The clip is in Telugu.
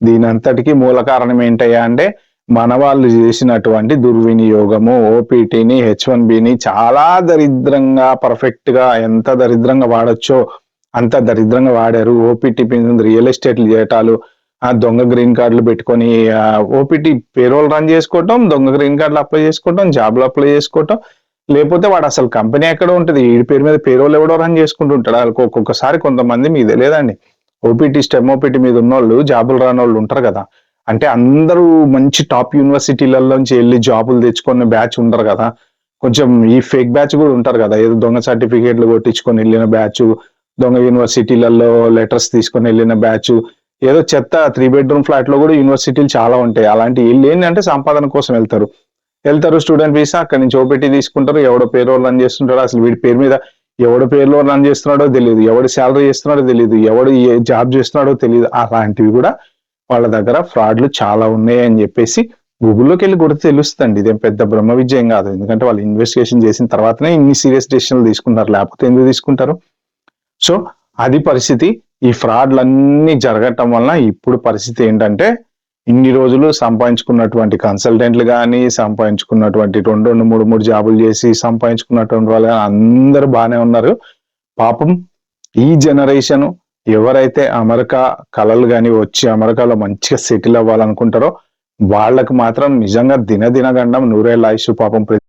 దీని అంతటికి మూల కారణం ఏంటయ్యా అంటే మన వాళ్ళు చేసినటువంటి దుర్వినియోగము. ఓపీటీని, H1Bని చాలా దరిద్రంగా పర్ఫెక్ట్ గా ఎంత దరిద్రంగా వాడొచ్చో అంత దరిద్రంగా వాడారు. ఓపీటీ రియల్ ఎస్టేట్లు చేయటాలు, దొంగ గ్రీన్ కార్డులు పెట్టుకొని ఓపీటీ పేరోల్ రన్ చేసుకోవటం, దొంగ గ్రీన్ కార్డులు అప్లై చేసుకోవటం, జాబ్లు అప్లై చేసుకోవటం. లేకపోతే వాడు అసలు కంపెనీ ఎక్కడ ఉంటుంది, ఈ పేరు మీద పేరోల్ ఎవడో రన్ చేసుకుంటుంటాడు. వాళ్ళకి ఒక్కొక్కసారి కొంతమంది మీకు తెలియదండి, ఓపీటీ స్టెమ్ ఓపీటీ మీద ఉన్నోళ్ళు జాబులు రాని వాళ్ళు ఉంటారు కదా. అంటే అందరూ మంచి టాప్ యూనివర్సిటీలలోంచి వెళ్ళి జాబులు తెచ్చుకున్న బ్యాచ్ ఉంటారు కదా. కొంచెం ఈ ఫేక్ బ్యాచ్ కూడా ఉంటారు కదా, ఏదో దొంగ సర్టిఫికేట్లు కొట్టించుకొని వెళ్ళిన బ్యాచ్, దొంగ యూనివర్సిటీలలో లెటర్స్ తీసుకొని వెళ్ళిన బ్యాచ్, ఏదో చెత్త 3 bedroom ఫ్లాట్ లో కూడా యూనివర్సిటీలు చాలా ఉంటాయి. అలాంటి వీళ్ళు ఏంటంటే సంపాదన కోసం వెళ్తారు, స్టూడెంట్ వీసా అక్కడి నుంచి ఓపీటీ తీసుకుంటారు. ఎవడో పేరోల్ రన్ చేస్తుంటాడో, అసలు వీడి పేరు మీద ఎవడు పేరులో రన్ చేస్తున్నాడో తెలియదు, ఎవడు శాలరీ చేస్తున్నాడో తెలియదు, ఎవడు ఏ జాబ్ చేస్తున్నాడో తెలియదు. అలాంటివి కూడా వాళ్ళ దగ్గర ఫ్రాడ్లు చాలా ఉన్నాయి అని చెప్పేసి గూగుల్లోకి వెళ్ళి కూడా తెలుస్తుంది. ఇదేం పెద్ద బ్రహ్మ విజయం కాదు, ఎందుకంటే వాళ్ళు ఇన్వెస్టిగేషన్ చేసిన తర్వాతనే ఇన్ని సీరియస్ డెసిషన్లు తీసుకుంటారు, లేకపోతే ఎందుకు తీసుకుంటారు. సో అది పరిస్థితి. ఈ ఫ్రాడ్లన్నీ జరగటం వలన ఇప్పుడు పరిస్థితి ఏంటంటే, ఇన్ని రోజులు సంపాదించుకున్నటువంటి కన్సల్టెంట్లు కానీ, సంపాదించుకున్నటువంటి 2-3 జాబులు చేసి సంపాదించుకున్నటువంటి వాళ్ళు అందరూ బాగానే ఉన్నారు. పాపం ఈ జనరేషన్ ఎవరైతే అమెరికా కళలు కానీ వచ్చి అమెరికాలో మంచిగా సెటిల్ అవ్వాలనుకుంటారో వాళ్ళకు మాత్రం నిజంగా దినదిన గండం నూరేళ్ళ ఆయుష్ పాపం